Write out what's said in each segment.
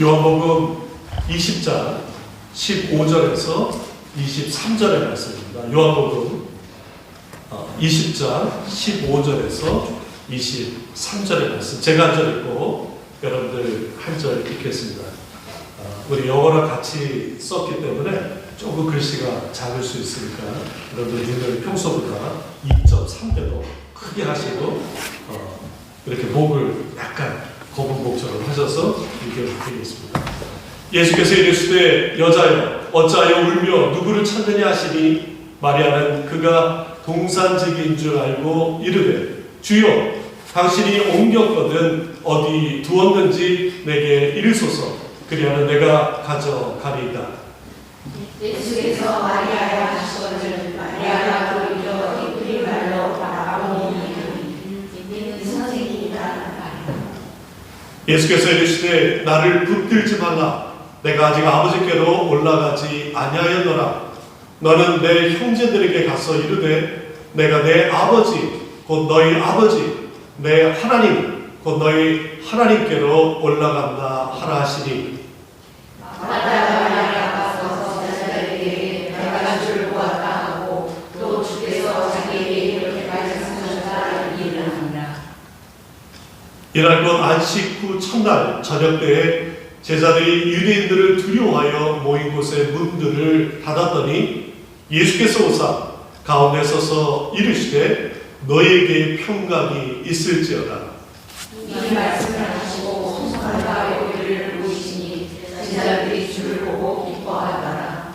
요한복음 20장 15절에서 23절의 말씀입니다. 요한복음 20장 15절에서 23절의 말씀. 제가 한 절 읽고 여러분들 한 절 읽겠습니다. 우리 영어랑 같이 썼기 때문에 조금 글씨가 작을 수 있으니까 여러분들 눈을 평소보다 2.3배로 크게 하시고 이렇게 목을 약간 검은 목처럼 하셔서 읽어드리겠습니다. 예수께서 이르시되 여자여 어찌하여 울며 누구를 찾느냐 하시니 마리아는 그가 동산지기인 줄 알고 이르되 주여 당신이 옮겼거든 어디 두었는지 내게 이르소서 그리하면 내가 가져가리이다. 예수께서 마리아의 하시거늘 마리아라 그리려 이브리 말로 바라보니 이는 선생님이라. 예수께서 이르시되 나를 붙들지 말라. 내가 아직 아버지께로 올라가지 아니하였노라. 너는 내 형제들에게 가서 이르되 내가 내 아버지 곧 너희 아버지 내 하나님 곧 너희 하나님께로 올라간다 하라 하시니. 마리아가 가서 제자들에게 내가 주를 보았다 하고 또 주께서 자기에게 이렇게 말씀하셨다는 일을 하니라. 이날 곧 안식 후 첫날 저녁 때에 제자들이 유대인들을 두려워하여 모인 곳의 문들을 닫았더니 예수께서 오사 가운데 서서 이르시되 너희에게 평강이 있을지어다. 이 말씀을 하시고 손가락과 여기를 보이시니 제자들이 주를 보고 기뻐하더라.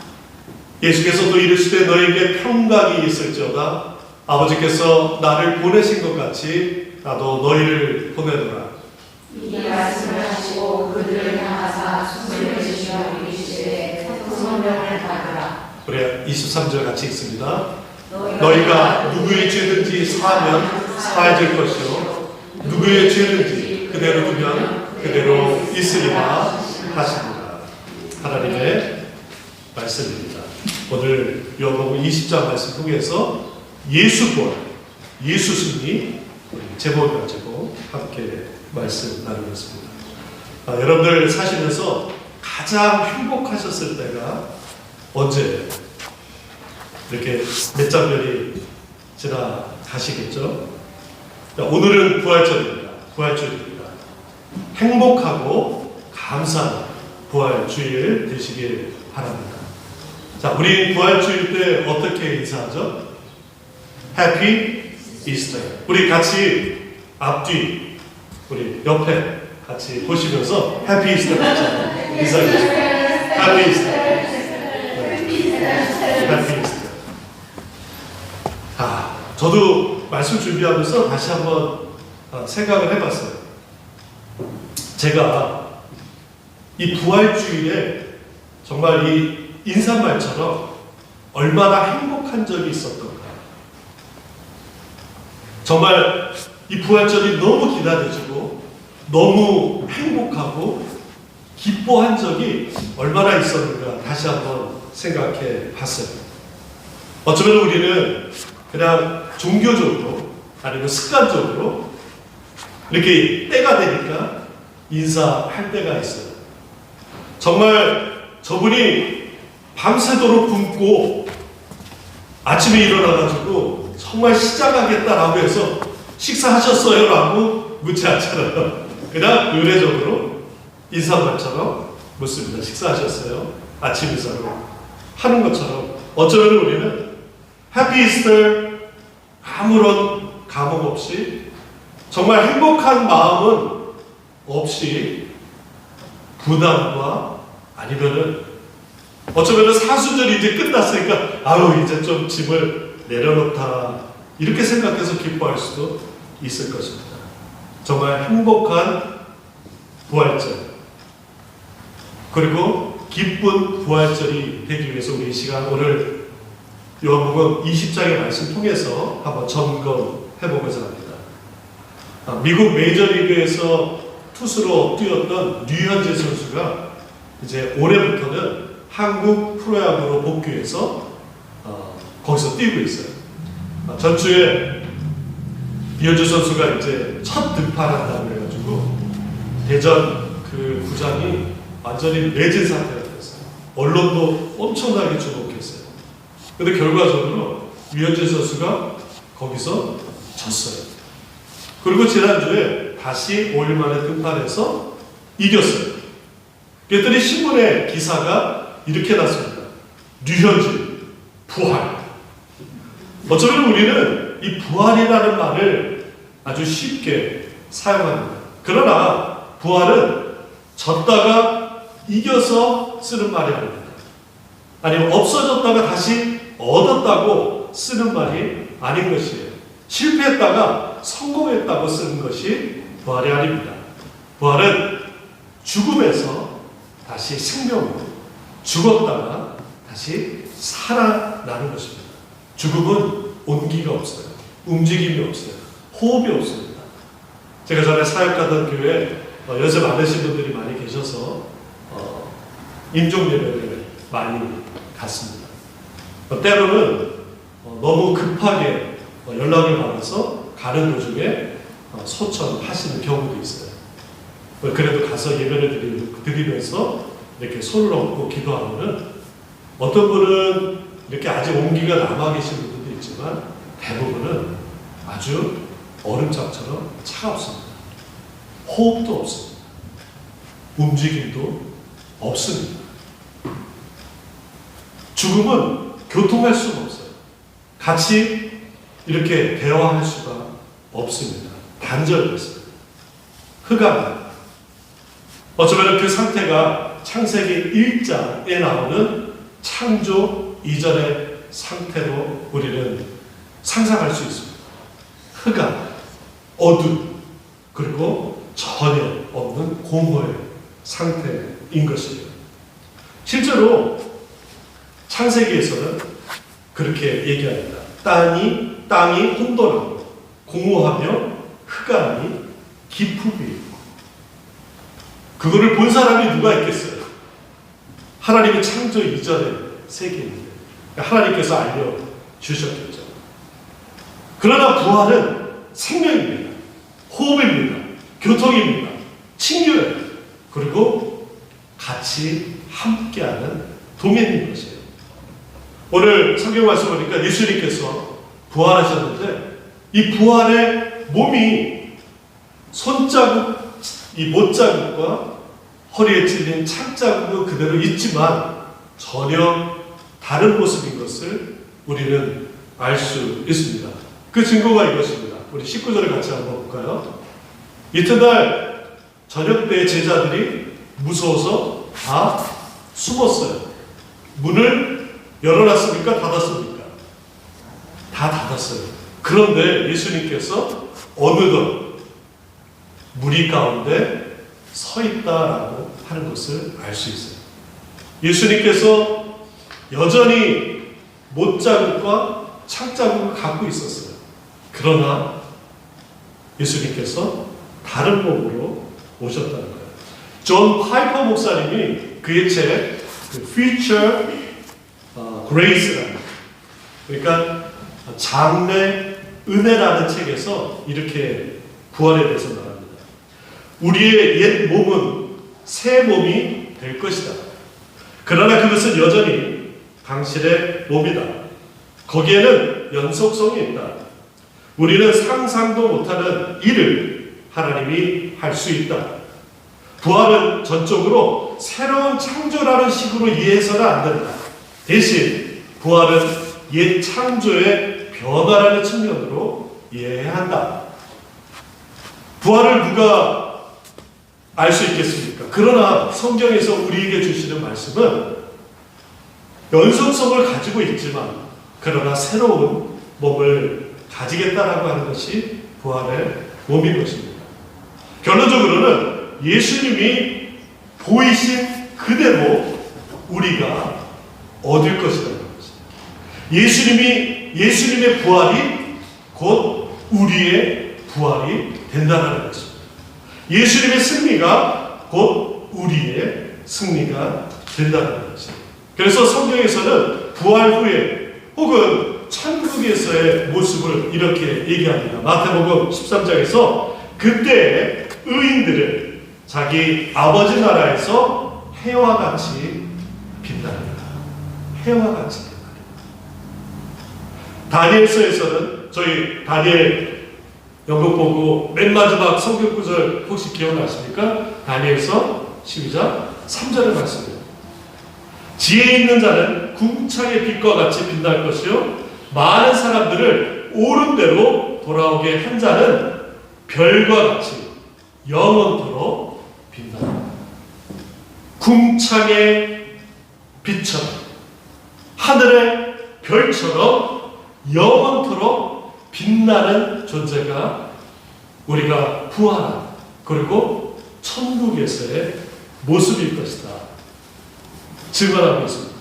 예수께서 또 이르시되 너희에게 평강이 있을지어다. 아버지께서 나를 보내신 것 같이 나도 너희를 보내노라. 이 말씀을 하시고 그들을 향하사 숨을 내쉬며 이르시되 성령을 받으라. 우리 23절 같이 읽습니다. 너희가 누구의 죄든지 사하면 사해질 것이요 누구의 죄든지 그대로 두면 그대로 있으리라 하십니다. 하나님의 말씀입니다. 오늘 요한복음 20장 말씀 통해서 예수 구원, 예수 승리 제목을 가지고 함께 말씀 나누겠습니다. 여러분들 사시면서 가장 행복하셨을 때가 언제예요? 이렇게 몇 장면이 지나가시겠죠? 오늘은 부활절입니다. 부활주일입니다. 행복하고 감사한 부활주일 되시길 바랍니다. 자, 우리 부활주일 때 어떻게 인사하죠? Happy Easter. 우리 같이 앞뒤, 우리 옆에 같이 보시면서 Happy Easter 같이 인사하겠습니다. Happy Easter. Happy Easter. 저도 말씀 준비하면서 다시 한번 생각을 해봤어요. 제가 이 부활주일에 정말 이 인사말처럼 얼마나 행복한 적이 있었던가. 정말 이 부활절이 너무 기다려지고 너무 행복하고 기뻐한 적이 얼마나 있었는가 다시 한번 생각해 봤어요. 어쩌면 우리는 그냥 종교적으로 아니면 습관적으로 이렇게 때가 되니까 인사할 때가 있어요. 정말 저분이 밤새도록 굶고 아침에 일어나가지고 정말 시작하겠다라고 해서 식사하셨어요? 라고 묻지 않잖아요. 그냥 의례적으로 인사말처럼 묻습니다. 식사하셨어요? 아침 인사로 하는 것처럼 어쩌면 우리는 해피 이스터 아무런 감흥 없이 정말 행복한 마음은 없이 부담과 아니면은 어쩌면 사수절이 이제 끝났으니까 아유 이제 좀 짐을 내려놓다 이렇게 생각해서 기뻐할 수도 있을 것입니다. 정말 행복한 부활절 그리고 기쁜 부활절이 되기 위해서 우리 이 시간 오늘 요한복음 20장의 말씀 통해서 한번 점검해보고자 합니다. 미국 메이저리그에서 투수로 뛰었던 류현진 선수가 이제 올해부터는 한국 프로야구로 복귀해서 거기서 뛰고 있어요. 전주에 류현진 선수가 이제 첫 등판한다고 해가지고 대전 그 구장이 완전히 매진 상태가 됐어요. 언론도 엄청나게 주목했어요. 근데 결과적으로 류현진 선수가 거기서 졌어요. 그리고 지난주에 다시 5일 만에 등판해서 이겼어요. 그랬더니 신문에 기사가 이렇게 났습니다. 류현진 부활. 어쩌면 우리는 이 부활이라는 말을 아주 쉽게 사용합니다. 그러나 부활은 졌다가 이겨서 쓰는 말이 아닙니다. 아니면 없어졌다가 다시 얻었다고 쓰는 말이 아닌 것이에요. 실패했다가 성공했다고 쓰는 것이 부활이 아닙니다. 부활은 죽음에서 다시 생명으로, 죽었다가 다시 살아나는 것입니다. 죽음은 온기가 없어요. 움직임이 없어요. 호흡이 없습니다. 제가 전에 사역하던 교회에 연세 많으신 분들이 많이 계셔서 임종 예배를 많이 갔습니다. 때로는 너무 급하게 연락을 받아서 가는 도중에 소천하시는 경우도 있어요. 그래도 가서 예배를 드리면서 이렇게 손을 얹고 기도하면은 어떤 분은 이렇게 아직 온기가 남아 계신 분들도 있지만 대부분은 아주 얼음장처럼 차갑습니다. 호흡도 없습니다. 움직임도 없습니다. 죽음은 교통할 수가 없어요. 같이 이렇게 대화할 수가 없습니다. 단절됐습니다. 흑암. 어쩌면 그 상태가 창세기 1장에 나오는 창조 이전의 상태로 우리는 상상할 수 있습니다. 흑암, 어둠, 그리고 전혀 없는 공허의 상태인 것이에요. 실제로 창세기에서는 그렇게 얘기합니다. 땅이 혼돈하고 공허하며 흑암이 깊음이 있고. 그거를 본 사람이 누가 있겠어요? 하나님의 창조 이전의 세계인데 하나님께서 알려주셨겠죠. 그러나 부활은 생명입니다. 호흡입니다. 교통입니다. 친교예요. 그리고 같이 함께하는 동행인 것이에요. 오늘 성경 말씀 보니까 예수님께서 부활하셨는데 이 부활의 몸이 손자국, 이 못자국과 허리에 찔린 창자국은 그대로 있지만 전혀 다른 모습인 것을 우리는 알 수 있습니다. 그 증거가 이것입니다. 우리 19절을 같이 한번 볼까요? 이튿날 저녁 때 제자들이 무서워서 다 숨었어요. 문을 열어놨습니까? 닫았습니까? 다 닫았어요. 그런데 예수님께서 어느덧 무리 가운데 서 있다라고 하는 것을 알 수 있어요. 예수님께서 여전히 못자국과 창자국을 갖고 있었어요. 그러나 예수님께서 다른 몸으로 오셨다는 거예요. 존 파이퍼 목사님이 그의 책 Future Grace라는, 그러니까 장래 은혜라는 책에서 이렇게 부활에 대해서 말합니다. 우리의 옛 몸은 새 몸이 될 것이다. 그러나 그것은 여전히 당신의 몸이다. 거기에는 연속성이 있다. 우리는 상상도 못하는 일을 하나님이 할 수 있다. 부활은 전적으로 새로운 창조라는 식으로 이해해서는 안 된다. 대신 부활은 옛 창조의 변화라는 측면으로 이해해야 한다. 부활을 누가 알 수 있겠습니까? 그러나 성경에서 우리에게 주시는 말씀은 연속성을 가지고 있지만 그러나 새로운 몸을 가지겠다라고 하는 것이 부활의 몸인 것입니다. 결론적으로는 예수님이 보이신 그대로 우리가 얻을 것이라는 것입니다. 예수님의 부활이 곧 우리의 부활이 된다는 것입니다. 예수님의 승리가 곧 우리의 승리가 된다는 것입니다. 그래서 성경에서는 부활 후에 혹은 천국에서의 모습을 이렇게 얘기합니다. 마태복음 13장에서 그때 의인들은 자기 아버지 나라에서 해와 같이 빛납니다. 해와 같이 빛납니다. 다니엘서에서는 저희 다니엘 연극 보고 맨 마지막 성경 구절 혹시 기억나십니까? 다니엘서 12장 3절의 말씀입니다. 지혜 있는 자는 궁창의 빛과 같이 빛날 것이요 많은 사람들을 옳은 대로 돌아오게 한 자는 별과 같이 영원토록 빛난다. 궁창의 빛처럼 하늘의 별처럼 영원토록 빛나는 존재가 우리가 부활한 그리고 천국에서의 모습일 것이다 증언하고 있습니다.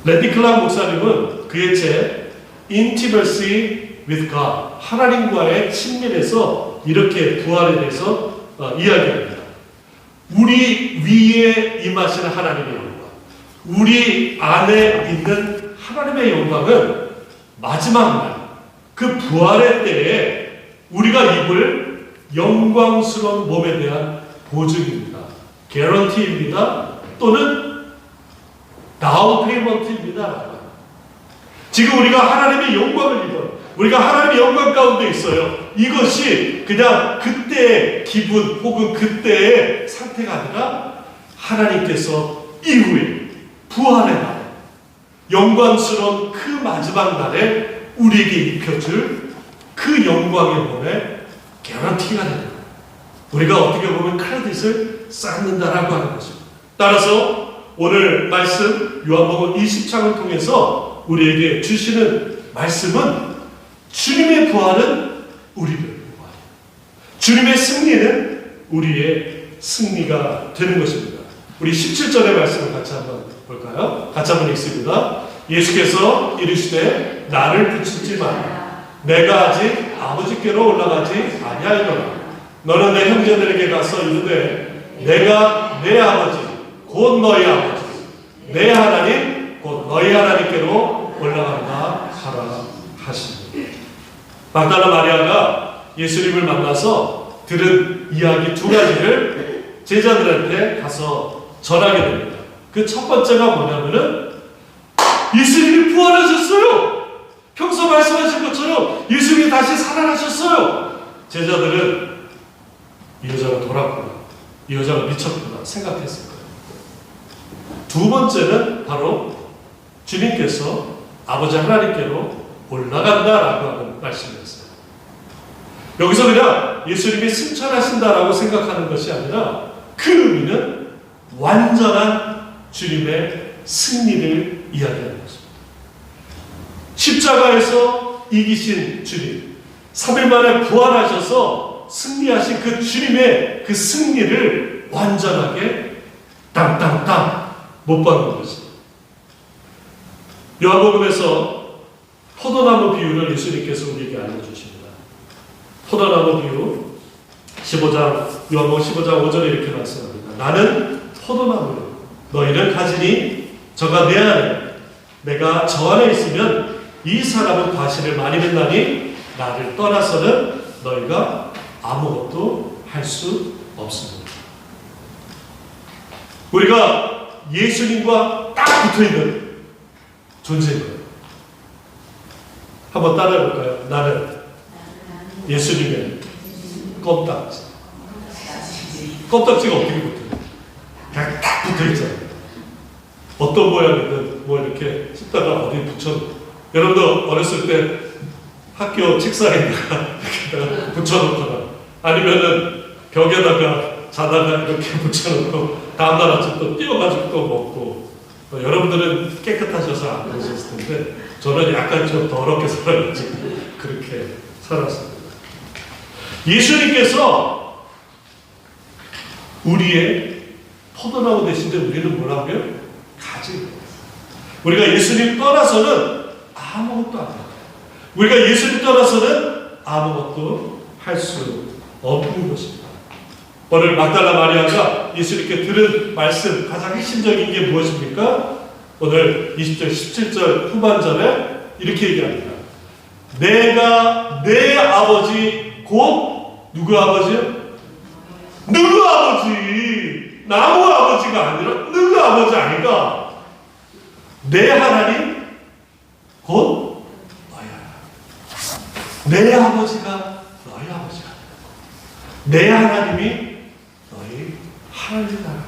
랜디 클락 목사님은 그의 책 Intimacy with God 하나님과의 친밀에서 이렇게 부활에 대해서 이야기합니다. 우리 위에 임하시는 하나님의 영광, 우리 안에 있는 하나님의 영광은 마지막 날, 그 부활의 때에 우리가 입을 영광스러운 몸에 대한 보증입니다. 개런티입니다. 또는 다운 페이먼트입니다. 지금 우리가 하나님의 영광을 입어요. 우리가 하나님의 영광 가운데 있어요. 이것이 그냥 그때의 기분 혹은 그때의 상태가 아니라 하나님께서 이후에 부활의 날, 영광스러운 그 마지막 날에 우리에게 입혀줄 그 영광의 몸에 개런티가 되는 거예요. 우리가 어떻게 보면 크레딧을 쌓는다라고 하는 것입니다. 따라서 오늘 말씀 요한복음 20장을 통해서 우리에게 주시는 말씀은 주님의 부활은 우리를 부활, 주님의 승리는 우리의 승리가 되는 것입니다. 우리 17절의 말씀을 같이 한번 볼까요? 같이 한번 읽습니다. 예수께서 이르시되 나를 붙이지 마라. 내가 아직 아버지께로 올라가지 아니하리로라. 너는 내 형제들에게 가서 이르되 내가 내 아버지 곧 너희 아버지 내 하나님 곧 너희 하나님께로 올라간다 하라 하시니. 막달라 마리아가 예수님을 만나서 들은 이야기 두 가지를 제자들한테 가서 전하게 됩니다. 그 첫 번째가 뭐냐면은 예수님이 부활하셨어요. 평소 말씀하신 것처럼 예수님이 다시 살아나셨어요. 제자들은 이 여자가 돌았구나, 이 여자가 미쳤구나 생각했을 거예요. 두 번째는 바로 주님께서 아버지 하나님께로 올라간다라고 하는 말씀이었어요. 여기서 그냥 예수님이 승천하신다라고 생각하는 것이 아니라 그 의미는 완전한 주님의 승리를 이야기하는 것입니다. 십자가에서 이기신 주님, 3일 만에 부활하셔서 승리하신 그 주님의 그 승리를 완전하게 땅땅땅 못 받는 것입니다. 요한복음에서 포도나무 비유를 예수님께서 우리에게 알려주십니다. 포도나무 비유 15장 요한복음 15장 5절에 이렇게 말씀합니다. 나는 포도나무요 너희는 가지니 저가 내 안에 내가 저 안에 있으면 이 사람은 과실을 많이 맺나니 나를 떠나서는 너희가 아무것도 할 수 없습니다. 우리가 예수님과 딱 붙어있는 존재인 거예요. 한번 따라해볼까요? 나는 예수님의 껌딱지. 껌딱지가 어떻게 붙어요? 그냥 딱 붙어있잖아요. 어떤 모양이든 뭐 이렇게 씹다가 어디 붙여놓고, 여러분도 어렸을 때 학교 책상에다가 이렇게 붙여놓거나 아니면은 벽에다가 자다가 이렇게 붙여놓고 다음날 아침 또 띄워가지고 또 먹고, 여러분들은 깨끗하셔서 안 그러셨을 텐데 저는 약간 좀 더럽게 살아가지고 그렇게 살았습니다. 예수님께서 우리의 포도나무 대신에 우리는 뭐라고요? 가지. 우리가 예수님 떠나서는 아무것도 안 해요. 우리가 예수님 떠나서는 아무것도 할 수 없는 것입니다. 오늘 막달라 마리아가 예수님께 들은 말씀 가장 핵심적인 게 무엇입니까? 오늘 20절 17절 후반절에 이렇게 얘기합니다. 내가 내 아버지 곧 누구 아버지요? 누구 아버지? 나무 아버지 아버지가 아니라 너희 아버지 아닌가? 내 하나님 곧 너희 하나님. 내 아버지가 너희 아버지가 아니고 내 하나님이 너희 하나님이라는 것입니다.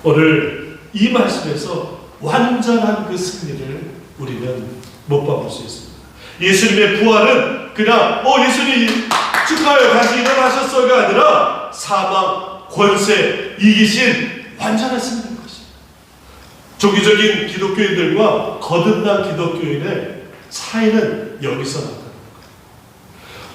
오늘 이 말씀에서 완전한 그 승리를 우리는 못 봐볼 수 있습니다. 예수님의 부활은 그냥 예수님 축하해요 다시 일어나셨어가 아니라 사망, 권세, 이기신 완전한 승리인 것입니다. 종교적인 기독교인들과 거듭난 기독교인의 차이는 여기서 나타납니다.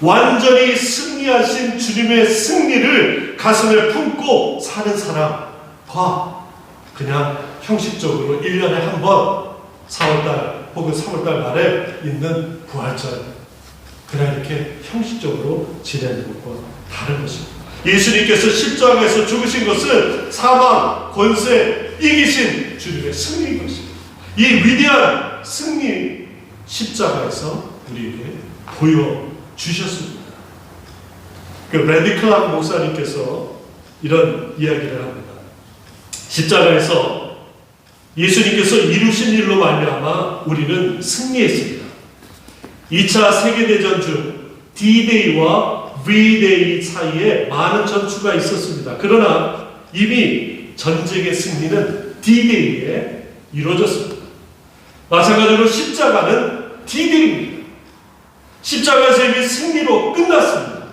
완전히 승리하신 주님의 승리를 가슴에 품고 사는 사람과 그냥 형식적으로 1년에 한 번 4월달 혹은 3월달 말에 있는 부활절 그냥 이렇게 형식적으로 지내는 것과 다른 것입니다. 예수님께서 십자가에서 죽으신 것은 사망, 권세, 이기신 주님의 승리인 것입니다. 이 위대한 승리 십자가에서 우리에게 보여주셨습니다. 그 랜디 클락 목사님께서 이런 이야기를 합니다. 십자가에서 예수님께서 이루신 일로 말미암아 우리는 승리했습니다. 2차 세계대전 중 D-Day와 V-Day 사이에 많은 전투가 있었습니다. 그러나 이미 전쟁의 승리는 D-Day에 이루어졌습니다. 마찬가지로 십자가는 D-Day입니다. 십자가에서 이미 승리로 끝났습니다.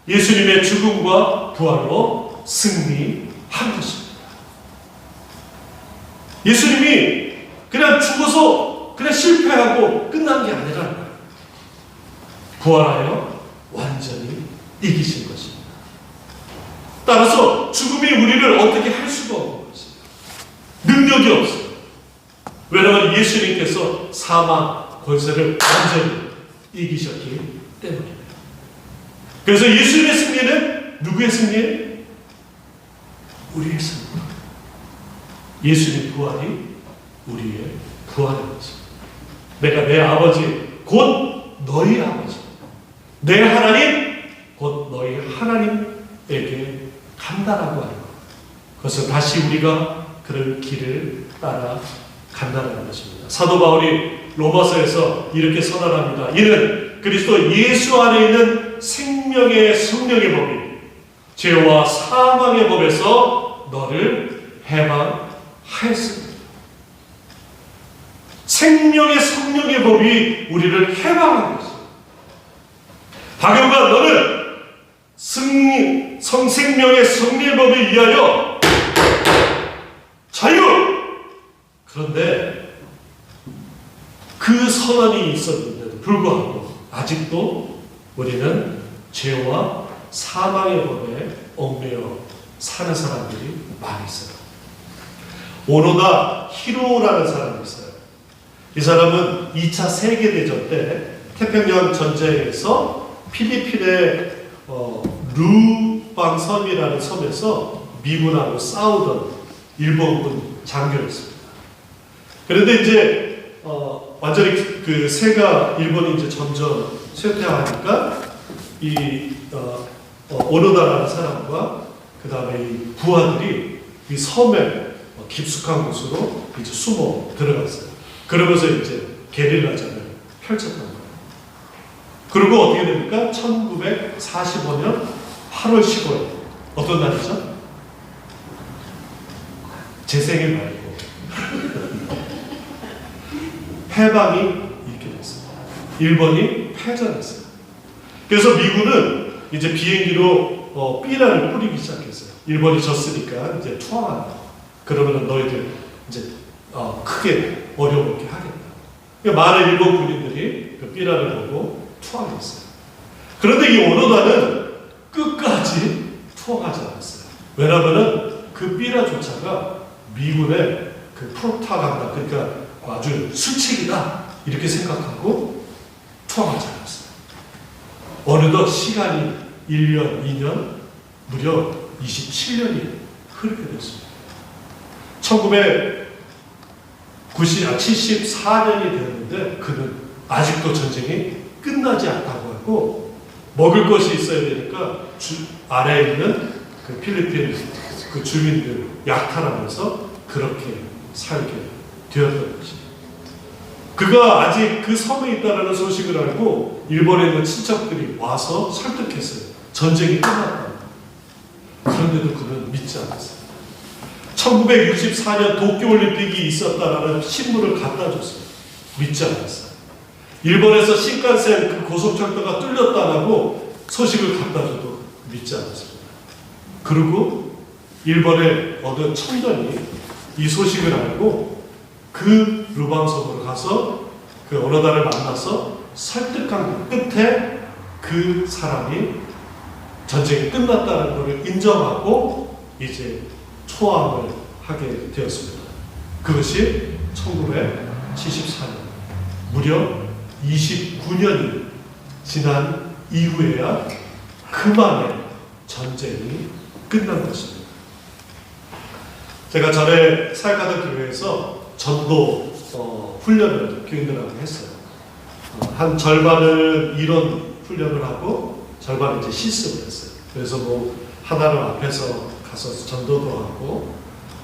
예수님의 죽음과 부활로 승리한 것입니다. 예수님이 그냥 죽어서 그냥 실패하고 끝난 게 아니라는 거예요. 부활하여 완전히 이기신 것입니다. 따라서 죽음이 우리를 어떻게 할 수가 없는 것입니다. 능력이 없어요. 왜냐하면 예수님께서 사망, 권세를 완전히 이기셨기 때문입니다. 그래서 예수님의 승리는 누구의 승리예요? 우리의 승리. 예수님 부활이 우리의 부활인 것입니다. 내가 내 아버지 곧 너희 아버지 내 하나님 곧 너희 하나님에게 간다라고 하는 것. 그것은 다시 우리가 그런 길을 따라 간다는 것입니다. 사도 바울이 로마서에서 이렇게 선언합니다. 이는 그리스도 예수 안에 있는 생명의 성령의 법이 죄와 사망의 법에서 너를 해방하였습니다. 생명의 성령의 법이 우리를 해방한 것입니다. 박영관 너는 성생명의 성령의 법에 의하여 자유! 그런데 그 선언이 있었는데도 불구하고 아직도 우리는 죄와 사망의 법에 얽매여 사는 사람들이 많이 있어요. 오노다 히로라는 사람이 있어요. 이 사람은 2차 세계대전 때 태평양 전쟁에서 필리핀의 루방 섬이라는 섬에서 미군하고 싸우던 일본군 장교였습니다. 그런데 이제 완전히 그 세가 일본이 이제 점점 쇠퇴하니까 이 오노다라는 사람과 그 다음에 이 부하들이 이 섬에 깊숙한 곳으로 이제 숨어 들어갔어요. 그러면서 이제 게릴라전을 펼쳤던 거예요. 그리고 어떻게 됩니까? 1945년 8월 15일 어떤 날이죠? 제 생일 말고 해방이 있게 됐습니다. 일본이 패전했어요. 그래서 미군은 이제 비행기로 삐라를 뿌리기 시작했어요. 일본이 졌으니까 이제 투항한다. 그러면 너희들 이제 크게 어려움을 하겠다. 그러니까 많은 일본 군인들이 그 삐라를 보고 투항했어요. 그런데 이 오노다는 끝까지 투항하지 않았어요. 왜냐하면 그 삐라조차가 미군의 그 프로파간다, 그러니까 아주 수칙이다 이렇게 생각하고 투항하지 않았어요. 어느덧 시간이 1년, 2년, 무려 27년이 흐르게 됐습니다. 1974년이 되었는데 그는 아직도 전쟁이 끝나지 않다고 하고 먹을 것이 있어야 되니까 아래에 있는 그 필리핀 그 주민들 약탈하면서 그렇게 살게 되었던 것입니다. 그가 아직 그 섬에 있다는 소식을 알고 일본에 있는 친척들이 와서 설득했어요. 전쟁이 끝났다. 그런데도 그는 믿지 않았어요. 1964년 도쿄올림픽이 있었다라는 신문을 갖다 줬어요. 믿지 않았어요. 일본에서 신칸센 그 고속철도가 뚫렸다라고 소식을 갖다 줘도 믿지 않았습니다. 그리고 일본의 어느 청년이 이 소식을 알고 그 루방섬으로 가서 그 오노다를 만나서 설득한 끝에 그 사람이 전쟁이 끝났다는 것을 인정하고 이제 초항을 하게 되었습니다. 그것이 1974년 무려 29년이 지난 이후에야 그만의 전쟁이 끝난 것입니다. 제가 전에 사역하던 교회에서 전도 훈련을 교인들하고 했어요. 한 절반은 이론 훈련을 하고 절반은 이제 실습을 했어요. 그래서 뭐 하나는 앞에서 가서 전도도 하고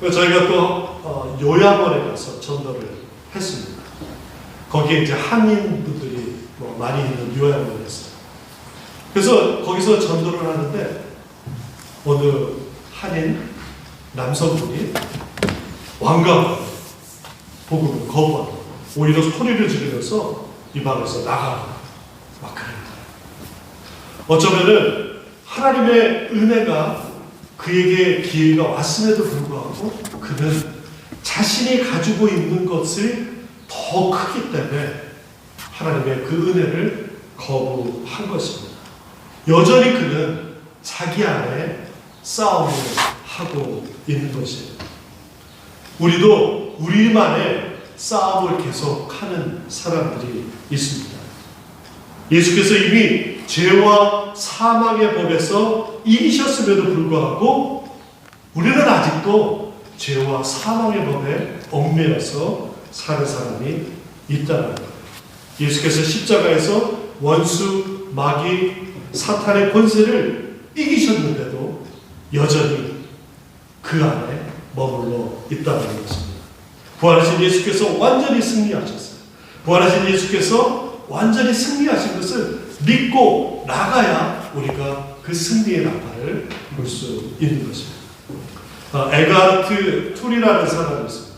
저희가 또 요양원에 가서 전도를 했습니다. 거기에 이제 한인분들이 뭐 많이 있는 요양원이었어요. 그래서 거기서 전도를 하는데 어느 한인 남성분이 완강하게 복음을 거부하고 오히려 소리를 지르면서 이 방에서 나가라 막 그랬다. 어쩌면은 하나님의 은혜가 그에게 기회가 왔음에도 불구하고 그는 자신이 가지고 있는 것을 더 크기 때문에 하나님의 그 은혜를 거부한 것입니다. 여전히 그는 자기 안에 싸움을 하고 있는 것입니다. 우리도 우리만의 싸움을 계속하는 사람들이 있습니다. 예수께서 이미 죄와 사망의 법에서 이기셨음에도 불구하고 우리는 아직도 죄와 사망의 법에 얽매여서 사는 사람이 있다는 것. 예수께서 십자가에서 원수, 마귀, 사탄의 권세를 이기셨는데도 여전히 그 안에 머물러 있다는 것입니다. 부활하신 예수께서 완전히 승리하셨어요. 부활하신 예수께서 완전히 승리하신 것을 믿고 나가야 우리가 그 승리의 나팔을 볼 수 있는 것입니다. 에가르트 툴이라는 사람이 있습니다.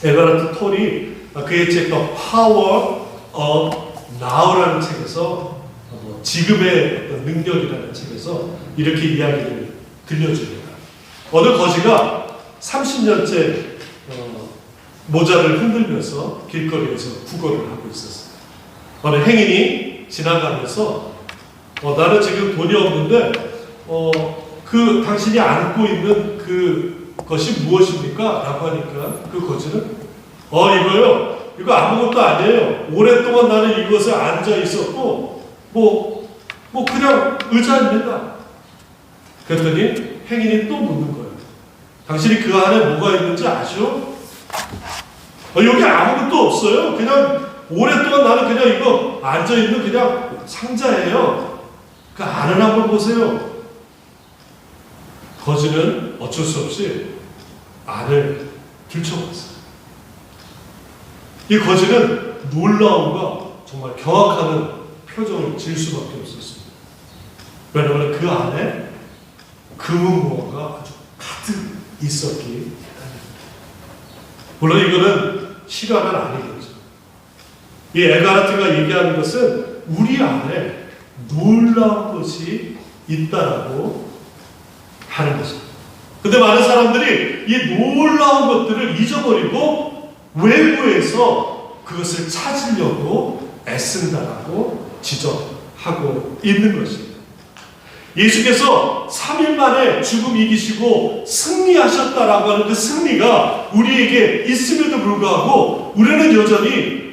에가르트 툴이 그의 책 The Power of Now라는 책에서 지금의 어떤 능력이라는 책에서 이렇게 이야기를 들려줍니다. 어느 거지가 30년째 모자를 흔들면서 길거리에서 구걸을 하고 있었어요. 어느 행인이 지나가면서 나는 지금 돈이 없는데 그 당신이 안고 있는 그것이 무엇입니까? 라고 하니까 그 거지는 이거요? 이거 아무것도 아니에요. 오랫동안 나는 이것에 앉아 있었고 뭐 그냥 의자입니다. 그랬더니 행인이 또 묻는 거예요. 당신이 그 안에 뭐가 있는지 아시오? 여기 아무것도 없어요. 그냥 오랫동안 나는 그냥 이거 앉아있는 그냥 상자예요. 그 안을 한번 보세요. 거지는 어쩔 수 없이 안을 들춰봤어요. 이 거지는 놀라움과 정말 경악하는 표정을 지을 수밖에 없었습니다. 왜냐하면 그 안에 금은무화가 아주 가득 있었기 때문입니다. 물론 이거는 실화는 아니겠죠. 이 에가르트가 얘기하는 것은 우리 안에 놀라운 것이 있다라고 하는 것입니다. 근데 많은 사람들이 이 놀라운 것들을 잊어버리고 외부에서 그것을 찾으려고 애쓴다라고 지적하고 있는 것입니다. 예수께서 3일 만에 죽음 이기시고 승리하셨다라고 하는 그 승리가 우리에게 있음에도 불구하고 우리는 여전히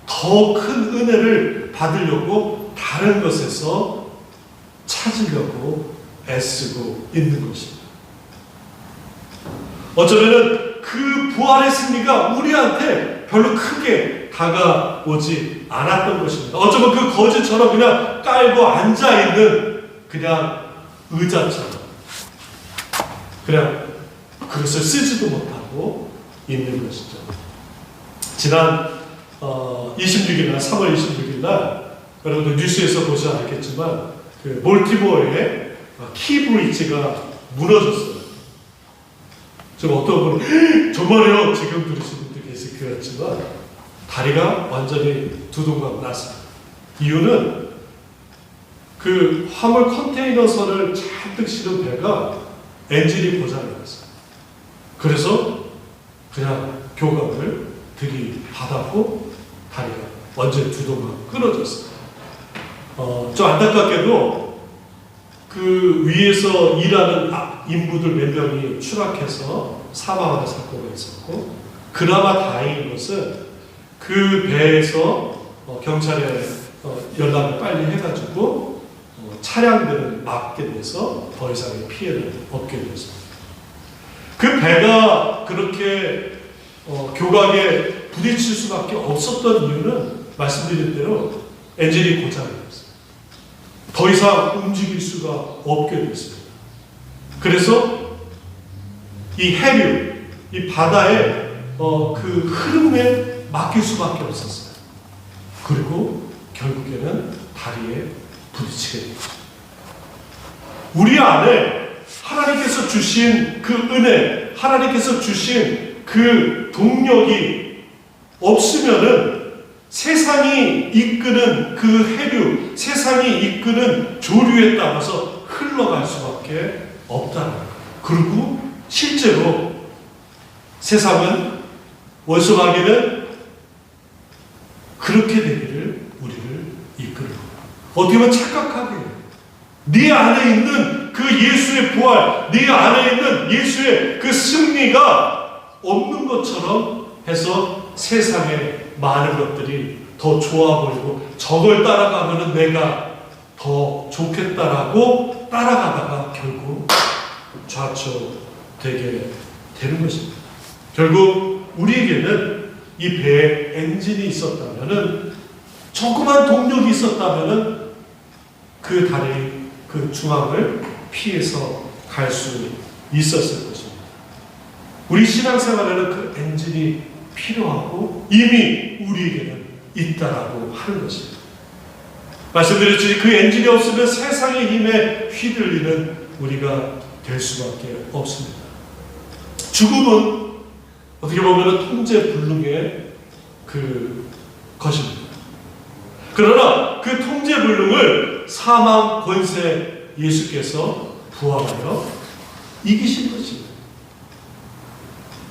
더 큰 은혜를 받으려고 다른 것에서 찾으려고 애쓰고 있는 것입니다. 어쩌면은 그 부활의 승리가 우리한테 별로 크게 다가오지 않았던 것입니다. 어쩌면 그 거지처럼 그냥 깔고 앉아있는 그냥 의자처럼 그냥 그것을 쓰지도 못하고 있는 것이죠. 지난 26일 날, 3월 26일 날 여러분들 뉴스에서 보셔야 알겠지만 그 몰티모어의 키 브리지가 무너졌어요. 지금 어떤 분은 정말요 지금 들으시는 분도 계실 것 같지만 다리가 완전히 두동강 났습니다. 이유는 그 화물 컨테이너선을 잔뜩 실은 배가 엔진이 고장이 났어요. 그래서 그냥 교각을 들이받았고 다리가 완전히 두동강 끊어졌어요. 좀 안타깝게도 그 위에서 일하는 인부들 몇 명이 추락해서 사망하는 사고가 있었고, 그나마 다행인 것은 그 배에서 경찰에 연락을 빨리 해가지고 차량들을 막게 돼서 더 이상의 피해를 얻게 됐습니다. 그 배가 그렇게 교각에 부딪힐 수밖에 없었던 이유는 말씀드린 대로 엔진이 고장이 났어요. 더 이상 움직일 수가 없게 됐습니다. 그래서 이 해류, 이 바다의 그 흐름에 맡길 수밖에 없었어요. 그리고 결국에는 다리에 부딪히게 됩니다. 우리 안에 하나님께서 주신 그 은혜, 하나님께서 주신 그 동력이 없으면은 세상이 이끄는 그 해류, 세상이 이끄는 조류에 따라서 흘러갈 수밖에 없다는 거예요. 그리고 실제로 세상은 원수마귀는 그렇게 되기를 우리를 이끌고, 어떻게 보면 착각하게 해요. 네 안에 있는 그 예수의 부활, 네 안에 있는 예수의 그 승리가 없는 것처럼 해서 세상에 많은 것들이 더 좋아 보이고 저걸 따라가면 내가 더 좋겠다라고 따라가다가 결국 좌초되게 되는 것입니다. 결국 우리에게는 이 배에 엔진이 있었다면은, 조그만 동력이 있었다면은 그 다리, 그 중앙을 피해서 갈 수 있었을 것입니다. 우리 신앙생활에는 그 엔진이 필요하고 이미 우리에게는 있다라고 하는 것입니다. 말씀드렸듯이 그 엔진이 없으면 세상의 힘에 휘둘리는 우리가 될 수밖에 없습니다. 죽음은 어떻게 보면 통제불능의 그 것입니다. 그러나 그 통제불능을 사망 권세 예수께서 부활하여 이기신 것입니다.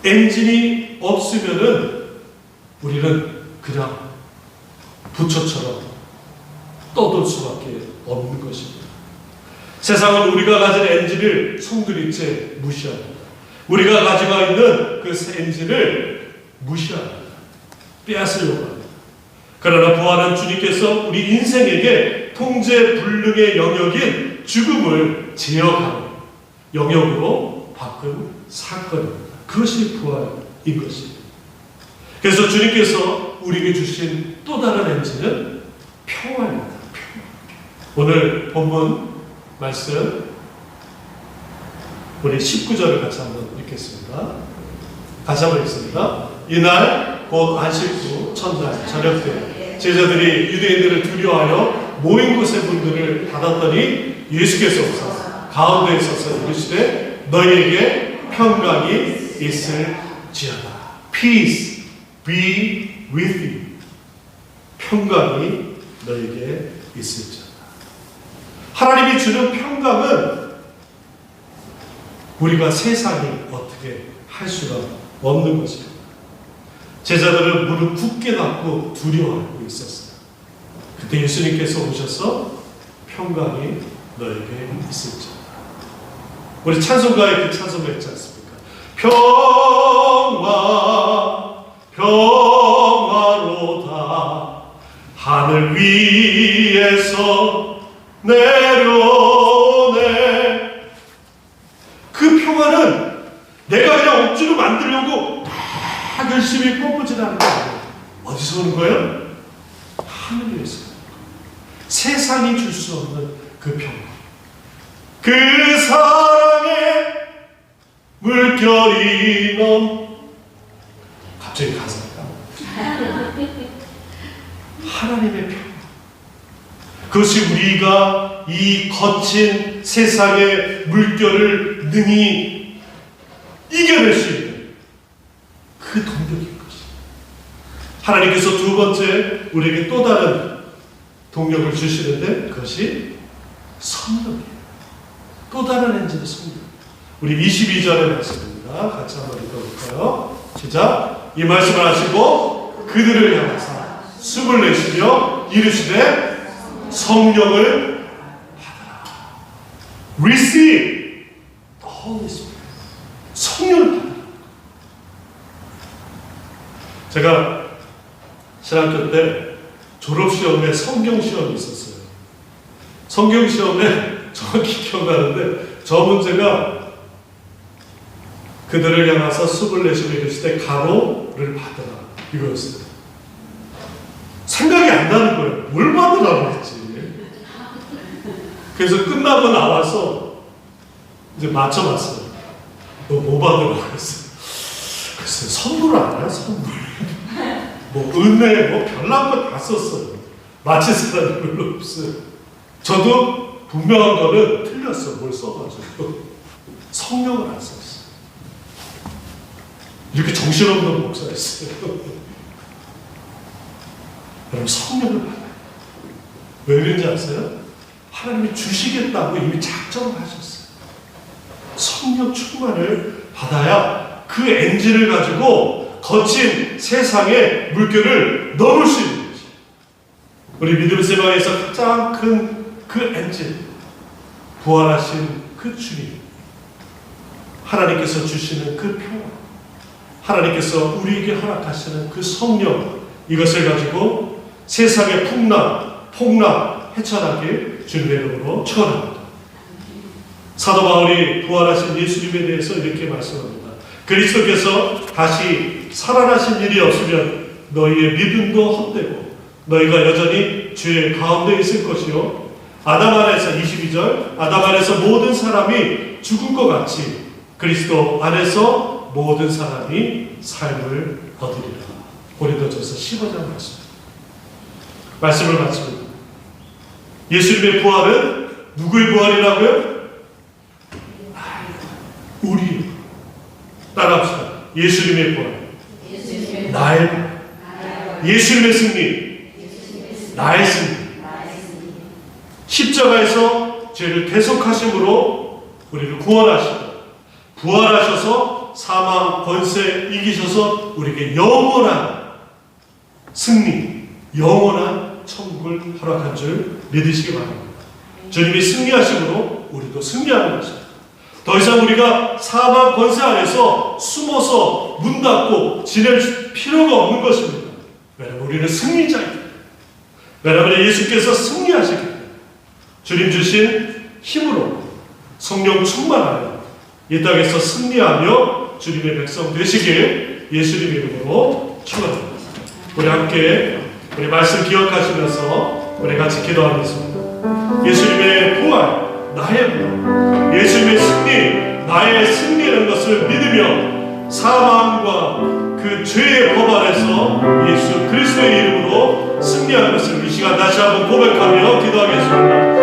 엔진이 없으면은 우리는 그냥 부처처럼 떠돌 수밖에 없는 것입니다. 세상은 우리가 가진 엔진을 송두리째 무시합니다. 우리가 가지고 있는 그 엔진을 무시합니다. 빼앗으려고 합니다. 그러나 부활한 주님께서 우리 인생에게 통제불능의 영역인 죽음을 제어하는 영역으로 바꾼 사건입니다. 그것이 부활인 것입니다. 그래서 주님께서 우리에게 주신 또 다른 엔진은 평화입니다. 오늘 본문 말씀 우리 19절을 같이 한번 읽겠습니다. 다시 한번 읽습니다. 이날 곧 안식구 첫날 저녁 때 제자들이 유대인들을 두려워하여 모인 곳의 문들을 닫았더니 예수께서 가운데에 서서 이르시되 너희에게 평강이 있을지어다. Peace be with you. 평강이 너에게 있을지어다. 하나님이 주는 평강은 우리가 세상이 어떻게 할 수가 없는 것입니다. 제자들은 무릎 굳게 닫고 두려워하고 있었어요. 그때 예수님께서 오셔서 평강이 너에게 있을지어다. 우리 찬송가에 그 찬송가 있지 않습니까? 평화 평화로다 하늘 위에서 내려오네. 그 평화는 내가 그냥 억지로 만들려고 막 열심히 뽐뿌질하는 게 아니에요. 어디서 오는 거예요? 하늘에서. 세상이 줄 수 없는 그 평화, 그 사랑의 물결이 갑자기 가사가 하나님의 평화, 그것이 우리가 이 거친 세상의 물결을 능히 이겨낼 수 있는 그 동력인 것이, 하나님께서 두 번째 우리에게 또 다른 동력을 주시는데 그것이 성령이에요. 또 다른 엔진의 성령. 우리 22절의 말씀입니다. 같이 한번 읽어볼까요? 시작. 이 말씀을 하시고 그들을 향하사 숨을 내쉬며 이르시되 성령을 받으라. Receive the Holy Spirit. 성령을 받으라. 제가 신학교 때 졸업시험에 성경시험이 있었어요. 성경시험에 정확히 기억나는데 저 문제가 그들을 향해서 숨을 내쉬며 이르시되 가로를 받으라 이거였어요. 생각이 안 나는 거예요. 뭘 받으라고 했지. 그래서 끝나고 나와서 이제 맞춰봤어요. 너 뭐 받으라고 했어요? 글쎄 선물 알아요? 선물. 뭐 은혜 뭐 별난 거 다 썼어요. 맞힐 사람이 별로 없어요. 저도 분명한 거는 틀렸어. 뭘 써가지고 성령을 안 썼어. 이렇게 정신없는 목사였어요. 여러분 성령을 받아요. 왜 그런지 아세요? 하나님이 주시겠다고 이미 작정을 하셨어요. 성령 충만을 받아야 그 엔진을 가지고 거친 세상의 물결을 넘을 수 있는 거죠. 우리 믿음 세상에서 가장 큰 그 엔진, 부활하신 그 주님, 하나님께서 주시는 그 평화, 하나님께서 우리에게 허락하시는 그 성령, 이것을 가지고 세상의 폭락, 헤쳐나게 주님의 이름으로 축원합니다. 사도 바울이 부활하신 예수님에 대해서 이렇게 말씀합니다. 그리스도께서 다시 살아나신 일이 없으면 너희의 믿음도 헛되고 너희가 여전히 죄의 가운데 있을 것이요, 아담 안에서 22절 아담 안에서 모든 사람이 죽은 것 같이 그리스도 안에서 모든 사람이 삶을 얻으리라. 고린도전서 15장 말씀을 마칩니다. 예수님의 부활은 누구의 부활이라고요? 우리. 따라합시다. 예수님의 부활. 나의 부활. 예수님의 승리. 나의 승리. 십자가에서 죄를 대속하심으로 우리를 구원하시고 부활하셔서 사망 권세 이기셔서 우리에게 영원한 승리, 영원한 천국을 허락한 줄 믿으시기 바랍니다. 주님이 승리하심으로 우리도 승리하는 것입니다. 더 이상 우리가 사망 권세 안에서 숨어서 문 닫고 지낼 필요가 없는 것입니다. 왜냐하면 우리는 승리자이기 때문에. 왜냐하면 예수께서 승리하시기 때문에. 주님 주신 힘으로 성령 충만하여 이 땅에서 승리하며 주님의 백성 되시길 예수님의 이름으로 축원합니다. 우리 함께 우리 말씀 기억하시면서 우리 같이 기도하겠습니다. 예수님의 부활, 나의 부활, 예수님의 승리, 나의 승리라는 것을 믿으며 사망과 그 죄의 법 안에서 예수 그리스도의 이름으로 승리하는 것을 이 시간 다시 한번 고백하며 기도하겠습니다.